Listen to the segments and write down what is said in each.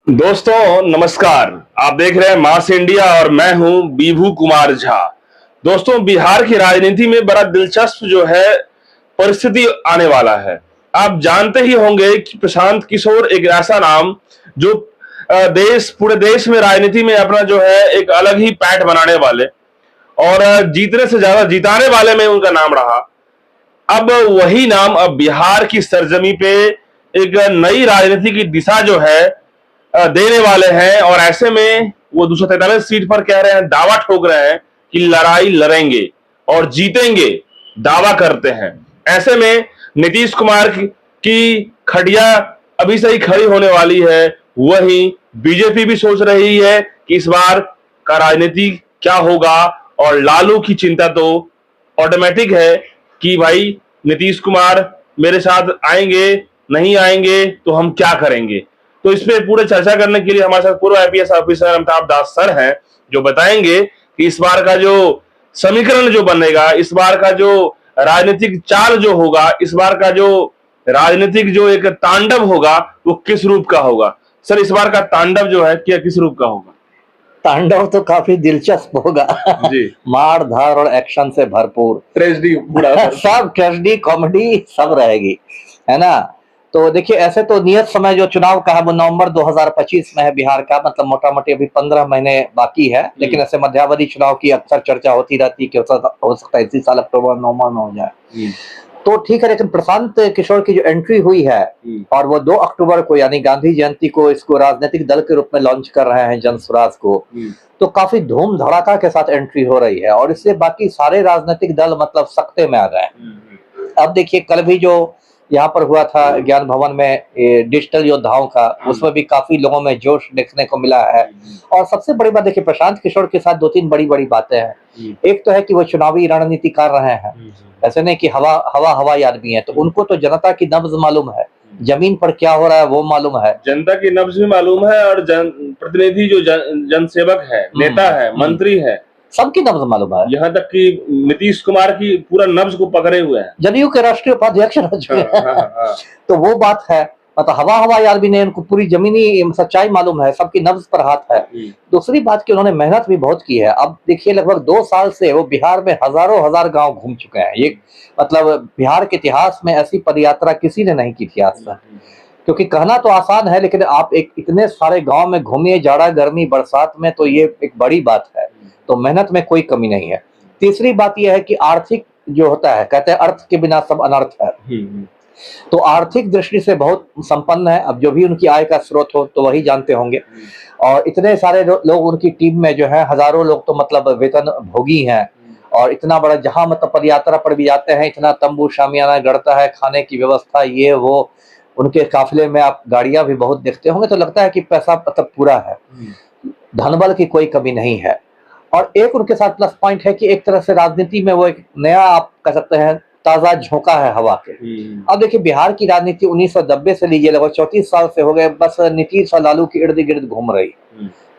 दोस्तों नमस्कार। आप देख रहे हैं मास इंडिया और मैं हूं बीभू कुमार झा। दोस्तों बिहार की राजनीति में बड़ा दिलचस्प जो है परिस्थिति आने वाला है। आप जानते ही होंगे कि प्रशांत किशोर एक ऐसा नाम जो देश पूरे देश में राजनीति में अपना जो है एक अलग ही पैठ बनाने वाले और जीतने से ज्यादा जिताने वाले में उनका नाम रहा। अब वही नाम अब बिहार की सरजमी पे एक नई राजनीति की दिशा जो है देने वाले हैं और ऐसे में वो 243 सीट पर कह रहे हैं, दावा ठोक रहे हैं कि लड़ाई लड़ेंगे और जीतेंगे, दावा करते हैं। ऐसे में नीतीश कुमार की खड़िया अभी से ही खड़ी होने वाली है। वही बीजेपी भी सोच रही है कि इस बार का राजनीति क्या होगा और लालू की चिंता तो ऑटोमेटिक है कि भाई नीतीश कुमार मेरे साथ आएंगे, नहीं आएंगे तो हम क्या करेंगे। तो इस पे पूरे चर्चा करने के लिए हमारे साथ पूर्व आईपीएस ऑफिसर अमिताभ दास सर हैं, जो बताएंगे कि इस बार का जो समीकरण जो बनेगा, इस बार का जो राजनीतिक चाल जो होगा, इस बार का जो राजनीतिक जो एक तांडव होगा वो किस रूप का होगा। सर इस बार का तांडव जो है क्या किस रूप का होगा? तांडव तो काफी दिलचस्प होगा जी। मार धार और एक्शन से भरपूर, ट्रेजेडी पूरा सब ट्रेजेडी कॉमेडी सब रहेगी, है ना। तो देखिए, ऐसे तो नियत समय जो चुनाव का है वो नवंबर 2025 में है बिहार का, मतलब मोटा मोटी अभी 15 महीने बाकी है। लेकिन ऐसे मध्यावधि चुनाव की अक्सर चर्चा होती रहती है कि हो सकता है इसी साल अक्टूबर नवंबर में हो जाए। तो ठीक है, लेकिन प्रशांत किशोर की जो एंट्री हुई है और वो 2 अक्टूबर को यानी गांधी जयंती को इसको राजनीतिक दल के रूप में लॉन्च कर रहे हैं जन स्वराज को, तो काफी धूम धड़ाका के साथ एंट्री हो रही है और इससे बाकी सारे राजनीतिक दल मतलब सख्ते में आ गए। अब देखिए, कल भी जो यहाँ पर हुआ था ज्ञान भवन में डिजिटल योद्धाओं का, उसमें भी काफी लोगों में जोश देखने को मिला है। और सबसे बड़ी बात देखिए, प्रशांत किशोर के साथ 2-3 बड़ी बड़ी बातें हैं। एक तो है कि वो चुनावी रणनीति कर रहे हैं, ऐसे नहीं कि हवाई आदमी है, तो उनको तो जनता की नब्ज मालूम है, जमीन पर क्या हो रहा है वो मालूम है, जनता की नब्ज भी मालूम है और प्रतिनिधि जो जनसेवक है, नेता है, मंत्री है, सबकी नब्ज मालूम है। यहाँ तक कि नीतीश कुमार की पूरा नब्ज को पकड़े हुए हैं, जदयू के राष्ट्रीय उपाध्यक्ष रह चुके हैं। तो वो बात है, मतलब हवाई आदमी ने उनको पूरी जमीनी सच्चाई मालूम है, सबकी नब्ज पर हाथ है। दूसरी बात कि उन्होंने मेहनत भी बहुत की है। अब देखिए, लगभग 2 साल से वो बिहार में हजारों हजार गांव घूम चुके हैं। ये मतलब बिहार के इतिहास में ऐसी पदयात्रा किसी ने नहीं की थी आज तक। क्योंकि कहना तो आसान है, लेकिन आप एक इतने सारे गांव में घूमिए जाड़ा गर्मी बरसात में, तो ये एक बड़ी बात है। तो मेहनत में कोई कमी नहीं है। तीसरी बात यह है कि आर्थिक जो होता है, कहते हैं अर्थ के बिना सब अनर्थ है, तो आर्थिक दृष्टि से बहुत संपन्न है। अब जो भी उनकी आय का स्रोत हो तो वही जानते होंगे। और इतने सारे लोग उनकी टीम में जो है, हजारों लोग तो मतलब वेतन भोगी हैं। और इतना बड़ा जहां मतलब पदयात्रा पर भी जाते हैं, इतना तंबू शामियाना गड़ता है, खाने की व्यवस्था ये वो, उनके काफिले में आप गाड़ियां भी बहुत देखते होंगे, तो लगता है कि पैसा मतलब पूरा है, धनबल की कोई कमी नहीं है। और एक उनके साथ प्लस पॉइंट है कि एक तरह से राजनीति में वो एक नया, आप कह सकते हैं, ताजा झोंका है हवा के। अब देखिए, बिहार की राजनीति 1990 से लीजिए लगभग 34 साल से हो गए, बस नीतीश और लालू के इर्द गिर्द घूम रही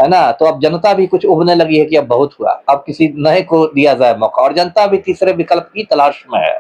है ना। तो अब जनता भी कुछ उबने लगी है कि अब बहुत हुआ, अब किसी नए को दिया जाए मौका, और जनता भी तीसरे विकल्प की तलाश में है।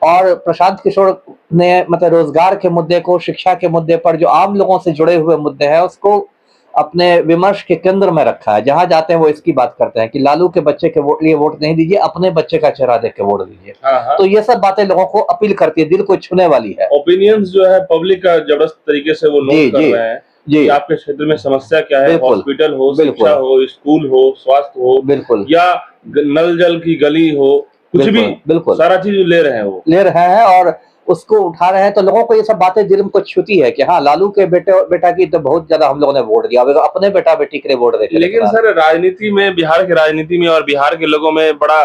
और प्रशांत किशोर ने मतलब रोजगार के मुद्दे को, शिक्षा के मुद्दे पर, जो आम लोगों से जुड़े हुए मुद्दे हैं, उसको अपने विमर्श के केंद्र में रखा है। जहां जाते हैं वो इसकी बात करते हैं कि लालू के बच्चे के लिए वोट नहीं दीजिए, अपने बच्चे का चेहरा देख के वोट दीजिए। तो ये सब बातें लोगों को अपील करती है, दिल को छूने वाली है। ओपिनियंस जो है पब्लिक का जबरदस्त तरीके से वो नोट कर रहे हैं कि आपके क्षेत्र में समस्या क्या है, हॉस्पिटल हो, शिक्षा हो, स्कूल हो, स्वास्थ्य हो, बिल्कुल, या नल जल की गली हो, कुछ भी, बिल्कुल सारा चीज ले रहे हैं, वो ले रहे हैं और उसको उठा रहे हैं। तो लोगों को ये सब बातें दिल को छूती है कि हाँ, लालू के बेटा की तो बहुत ज्यादा हम लोगों ने वोट दिया, अपने बेटा बेटी के लिए वोट देते। लेकिन सर राजनीति में, बिहार की राजनीति में और बिहार के लोगों में बड़ा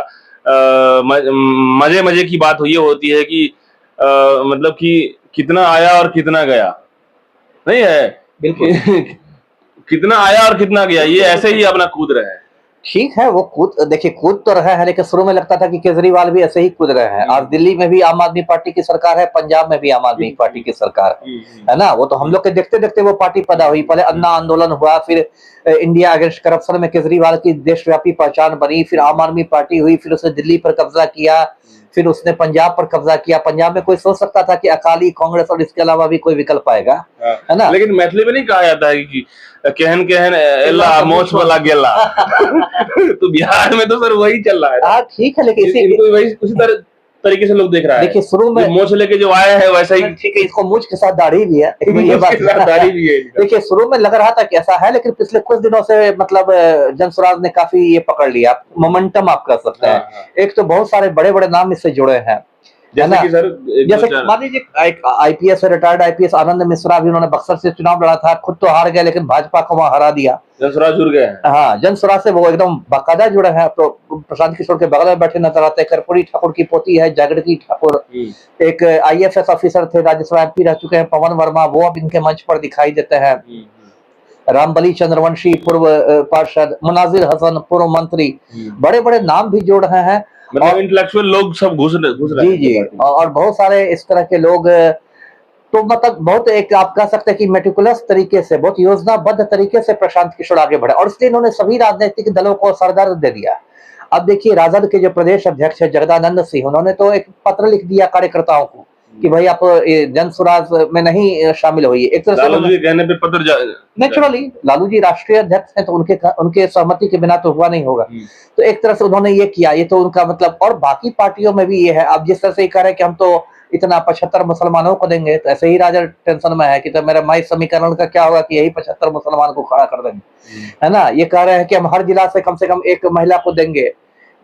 मजे की बात ये होती है कि मतलब कि कितना आया और कितना गया नहीं है। बिल्कुल कितना आया और कितना गया, ये ऐसे ही अपना कूद रहे हैं। ठीक है, वो देखिए कूद तो रहे हैं, लेकिन शुरू में लगता था कि केजरीवाल भी ऐसे ही कूद रहे हैं। आज दिल्ली में भी आम आदमी पार्टी की सरकार है, पंजाब में भी आम आदमी पार्टी की सरकार है ना। वो तो हम लोग के देखते देखते वो पार्टी पैदा हुई। पहले अन्ना आंदोलन हुआ, फिर इंडिया अगेंस्ट करप्शन में केजरीवाल की देशव्यापी पहचान बनी, फिर आम आदमी पार्टी हुई, फिर उसने दिल्ली पर कब्जा किया, फिर उसने पंजाब पर कब्जा किया। पंजाब में कोई सोच सकता था कि अकाली, कांग्रेस और इसके अलावा भी कोई विकल्प आएगा, है ना? लेकिन मैथिली में नहीं कहा जाता है कि कहन कहन एला मोछ वाला गेला। तो बिहार में तो सर वही चल रहा है। हाँ ठीक है, लेकिन इनको वही उसी तरह तरीके से लोग देख रहा है। देखिए शुरू में मोछ लेके जो आया है वैसा ही ठीक है, इसको मूछ के साथ दाढ़ी भी है, ये बात दाढ़ी भी है। देखिए शुरू में लग रहा था कि ऐसा है, लेकिन पिछले कुछ दिनों से मतलब जनसुराज ने काफी ये पकड़ लिया, मोमेंटम आप कह सकते हैं। एक तो बहुत सारे बड़े बड़े नाम इससे जुड़े हैं, जैसे कि सर जैसे मान लीजिए एक आईपीएस रिटायर्ड आईपीएस आनंद मिश्रा भी, उन्होंने बक्सर से चुनाव लड़ा था, खुद तो हार गए लेकिन भाजपा को वहां हरा दिया। जनसुराज जुड़ गए हैं। हाँ, जनसुराज से वो एकदम बाकायदा जुड़े हैं। तो प्रशांत किशोर के बगल में बैठे नजर आते हैं। कर्पूरी ठाकुर की पोती है जागृति ठाकुर, एक आईएफएस ऑफिसर थे, राज्यसभा एमपी रह चुके हैं, पवन वर्मा, वो अब इनके मंच पर दिखाई देते हैं। रामबली चंद्रवंशी पूर्व पार्षद, मुनाजिर हसन पूर्व मंत्री, बड़े बड़े नाम भी जोड़ रहे हैं। मतलब इंटेलेक्चुअल लोग सब घुस रहे हैं। जी, और बहुत सारे इस तरह के लोग, तो मतलब बहुत एक आप कह सकते हैं कि मेटिकुलस तरीके से, बहुत योजनाबद्ध तरीके से प्रशांत किशोर आगे बढ़े, और इसलिए इन्होंने सभी राजनीतिक दलों को सरदर्द दे दिया। अब देखिए राजद के जो प्रदेश अध्यक्ष है जगदानंद सिंह, उन्होंने तो एक पत्र लिख दिया कार्यकर्ताओं को कि भाई आप जनसुराज में नहीं शामिल होइए। एक तरह से लालू जी कहने पे पत्र नेचुरली लालू जी राष्ट्रीय अध्यक्ष हैं, तो उनके सहमति के बिना तो हुआ नहीं होगा। तो एक तरह से उन्होंने ये किया, ये तो उनका मतलब। और बाकी पार्टियों में भी ये है, अब जिस तरह से कह रहे हैं कि हम तो इतना 75 मुसलमानों को देंगे, तो ऐसे ही राजद टेंशन में है कि तो मेरा माई समीकरण का क्या होगा कि यही 75 मुसलमान को खड़ा कर देंगे, है ना? ये कह रहे हैं कि हम हर जिला से कम एक महिला को देंगे,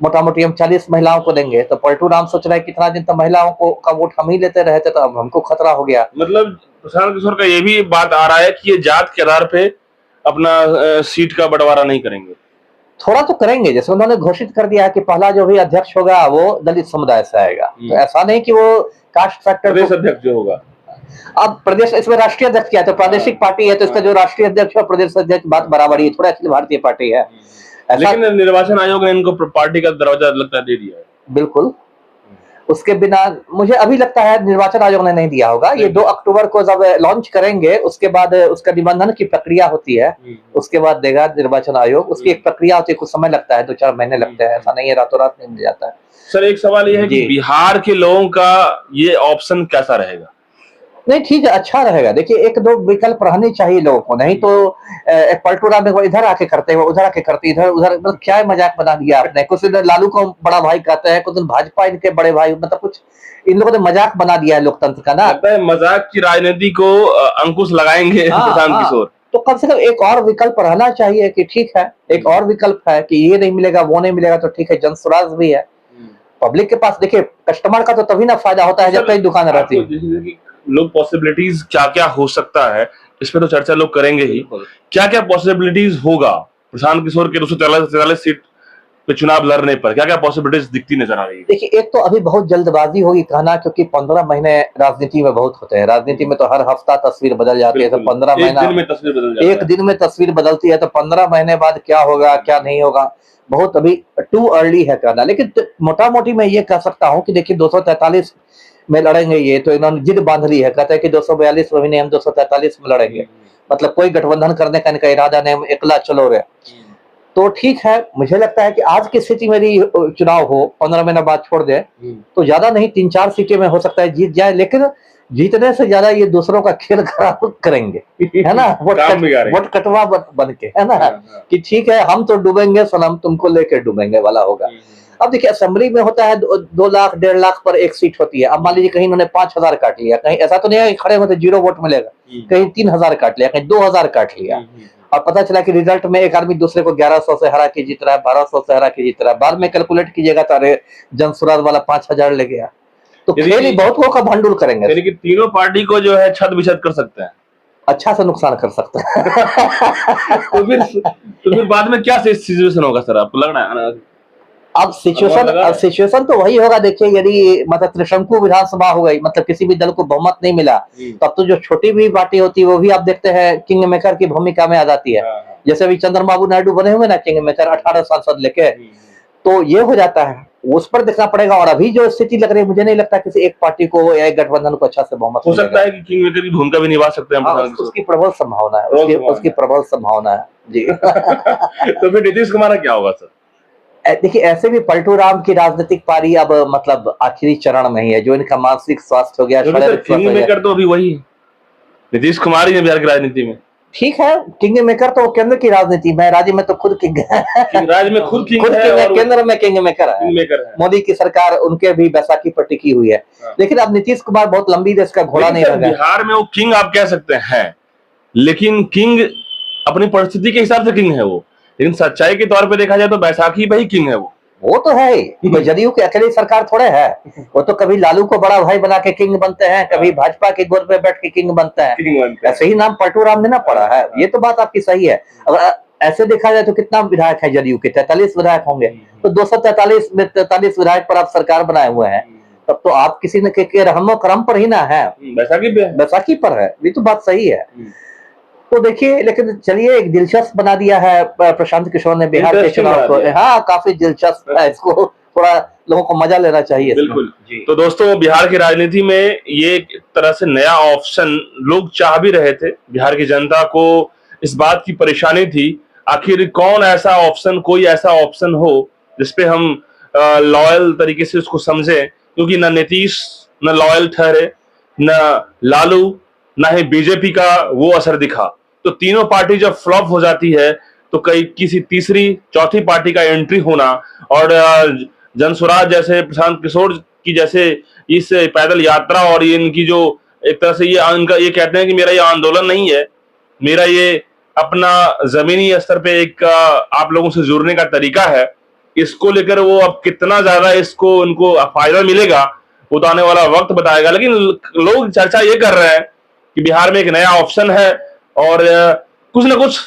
मोटा मोटी हम 40 महिलाओं को देंगे। तो पलटू राम सोच रहे हैं कितना दिन तो महिलाओं को का वोट हम ही लेते रहे थे, तो अब हमको खतरा हो गया। मतलब प्रशांत किशोर का ये भी बात आ रहा है कि ये जात के आधार पे अपना सीट का बंटवारा नहीं करेंगे। थोड़ा तो करेंगे, जैसे उन्होंने घोषित कर दिया है कि पहला जो भी अध्यक्ष होगा वो दलित समुदाय से आएगा। तो ऐसा नहीं कि वो कास्ट फैक्टर, प्रदेश अध्यक्ष जो होगा, अब प्रदेश, इसमें राष्ट्रीय अध्यक्ष क्या है, तो प्रादेशिक पार्टी है, तो इसका जो राष्ट्रीय अध्यक्ष और प्रदेश अध्यक्ष बात बराबर ही, थोड़ा अखिल भारतीय पार्टी है। लेकिन निर्वाचन आयोग ने इनको पार्टी का दरवाजा लगता दे दिया है। बिल्कुल, उसके बिना मुझे अभी लगता है निर्वाचन आयोग ने नहीं दिया होगा। ये 2 अक्टूबर को जब लॉन्च करेंगे, उसके बाद उसका निबंधन की प्रक्रिया होती है, उसके बाद देगा निर्वाचन आयोग। उसकी एक प्रक्रिया होती है, कुछ समय लगता है, 2-4 महीने लगते हैं, ऐसा नहीं है रातों रात नहीं मिल जाता है। सर एक सवाल ये है कि बिहार के लोगों का ये ऑप्शन कैसा रहेगा? नहीं ठीक है, अच्छा रहेगा। देखिए 1-2 विकल्प रहने चाहिए लोगों को, नहीं तो एक पलटू राम में इधर आके करते हैं, उधर आके करते, इधर उधर, मतलब क्या मजाक बना दिया आपने। कुछ दिन लालू को बड़ा भाई कहते हैं, कुछ दिन भाजपा इनके बड़े भाई, मतलब कुछ इन लोगों ने मजाक बना दिया है लोकतंत्र का ना। लगता है मजाक की राजनीति को अंकुश लगाएंगे प्रशांत किशोर। तो कम से कम एक और विकल्प रहना चाहिए कि ठीक है, एक और विकल्प है कि ये नहीं मिलेगा वो नहीं मिलेगा, तो ठीक है जनसुराज भी है। पब्लिक के पास देखिए कस्टमर का तो तभी ना फायदा होता है जब कई दुकान रहती है। लोग पॉसिबिलिटीज क्या क्या हो सकता है इस पे तो चर्चा लोग करेंगे ही। क्या क्या पॉसिबिलिटीज होगा प्रशांत किशोर के 243 सीट पे चुनाव लड़ने पर, क्या क्या पॉसिबिलिटीज दिखती नजर आ रही है? देखिए एक तो अभी बहुत जल्दबाजी होगी कहना, क्योंकि 15 महीने राजनीति में बहुत होते हैं। राजनीति में तो हर हफ्ता तस्वीर बदल जाती है, तो 15 महीना एक दिन में तस्वीर बदलती है, तो 15 महीने बाद क्या होगा क्या नहीं होगा बहुत अभी टू अर्ली है कहना। लेकिन मोटा मोटी मैं ये कह सकता हूँ कि देखिए 243 में लड़ेंगे, ये तो इन्होंने जिद बांध ली है, कहते हैं कि 242 में भी नहीं, हम 243 में लड़ेंगे। मतलब कोई गठबंधन करने का इनका इरादा नहीं, हम एकला चलो रहे। तो ठीक है, मुझे लगता है कि आज की स्थिति में भी चुनाव हो, 15 महीना बाद छोड़ दे तो ज्यादा नहीं 3-4 सीटें में हो सकता है जीत जाए, लेकिन जीतने से ज्यादा ये दूसरों का खेल खराब करेंगे, है ना? वोट कटवा बन के, है ना? कि ठीक है हम तो डूबेंगे सनम, तुमको लेकर डूबेंगे वाला होगा। अब देखिए असेंबली में होता है 2 लाख 1.5 लाख पर एक सीट होती है। अब मान लीजिए कहीं उन्होंने 5000 काट लिया, कहीं ऐसा तो नहीं है खड़े होते 0 वोट मिलेगा, कहीं 3000 काट लिया, कहीं 2000 काट लिया, और पता चला कि रिजल्ट में एक आदमी दूसरे को 1100 से हरा के जीत रहा है, 1200 से हरा के जीत रहा है। बाद में कैलकुलेट कीजिएगा तो अरे जनसुराज वाला 5000 ले गया। तो खेल ही बहुत लोगों का भंडूल करेंगे, यानी कि तीनों पार्टी को जो है छत बिछत कर सकते हैं, अच्छा से नुकसान कर सकते हैं। तो फिर बाद में क्या सिचुएशन होगा सर, आपको लग रहा है? अब सिचुएशन तो वही होगा। देखिए यदि मतलब त्रिशंकु विधानसभा हो गई, मतलब किसी भी दल को बहुमत नहीं मिला, तब तो जो छोटी भी पार्टी होती है वो भी आप देखते हैं किंग मेकर की भूमिका में आ जाती है। जैसे अभी चंद्रबाबू नायडू बने हुए ना किंग मेकर, 18 सांसद लेके, तो ये हो जाता है, उस पर देखना पड़ेगा। और अभी जो स्थिति लग रही है, मुझे नहीं लगता किसी एक पार्टी को या एक गठबंधन को अच्छा से बहुमत हो सकता है कि किंग मेकर की भूमिका भी निभा सकते हैं। उसकी प्रबल संभावना है, उसकी प्रबल संभावना है जी। तो फिर नीतीश कुमार क्या होगा सर? देखिए ऐसे भी पलटू राम की राजनीतिक पारी अब मतलब आखिरी चरण में ही है, जो इनका मानसिक स्वास्थ्य हो गया, क्योंकि सर किंग मेकर तो अभी वही है, नीतीश कुमार ही है बिहार की राजनीति में। ठीक है, किंग मेकर तो केंद्र की राजनीति में, राज्य में तो खुद किंग है। राज्य में खुद किंग खुद है किंग है, और केंद्र में किंग मेकर है। किंग मेकर है। मोदी की सरकार उनके भी बैसाखी पर टिकी हुई है। लेकिन अब नीतीश कुमार बहुत लंबी रेस का घोड़ा नहीं लेकिन रह गया। बिहार में वो किंग आप कह सकते हैं, लेकिन किंग अपनी परिस्थिति के हिसाब से किंग है वो, लेकिन सच्चाई के तौर पे देखा जाए तो बैसाखी पे ही किंग है वो तो है ही, कोई जदयू की अकेली सरकार थोड़े है। वो तो कभी लालू को बड़ा भाई बना के किंग बनते हैं, कभी भाजपा के गोद पे बैठ के किंग बनते हैं। ऐसे ही नाम पलटू राम देना पड़ा है। ये तो बात आपकी सही है। अगर ऐसे देखा जाए तो कितना विधायक है जदयू के? 43 विधायक होंगे, तो 243 में 43 विधायक पर आप सरकार बनाए हुए हैं, तब तो आप किसी न के रहमो करम पर ही ना है, बैसाखी पर है। ये तो बात सही है। तो देखिए, लेकिन चलिए, एक दिलचस्प बना दिया है प्रशांत किशोर ने बिहार के चुनाव को। हाँ, काफी दिलचस्प है, इसको थोड़ा लोगों को मजा लेना चाहिए। बिल्कुल। तो दोस्तों, बिहार की राजनीति में ये एक तरह से नया ऑप्शन लोग चाह भी रहे थे। बिहार की जनता को इस बात की परेशानी थी, आखिर कौन ऐसा ऑप्शन, कोई ऐसा ऑप्शन हो जिसपे हम लॉयल तरीके से उसको समझे, क्योंकि न नीतीश न लॉयल ठहरे, न लालू, न ही बीजेपी का वो असर दिखा। तो तीनों पार्टी जब फ्लॉप हो जाती है तो कई किसी तीसरी चौथी पार्टी का एंट्री होना, और जनसुराज जैसे प्रशांत किशोर की जैसे इस पैदल यात्रा, और ये इनकी जो एक तरह से ये इनका ये कहते हैं कि मेरा ये आंदोलन नहीं है, मेरा ये अपना जमीनी स्तर पे एक आप लोगों से जुड़ने का तरीका है, इसको लेकर वो अब कितना ज्यादा इसको उनको फायदा मिलेगा वो तो आने वाला वक्त बताएगा। लेकिन लोग चर्चा ये कर रहे हैं कि बिहार में एक नया ऑप्शन है और कुछ ना कुछ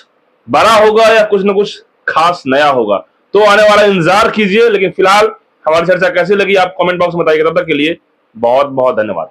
बड़ा होगा या कुछ ना कुछ खास नया होगा, तो आने वाला इंतजार कीजिए। लेकिन फिलहाल हमारी चर्चा कैसी लगी आप कमेंट बॉक्स में बताइएगा। तब तक के लिए बहुत बहुत धन्यवाद।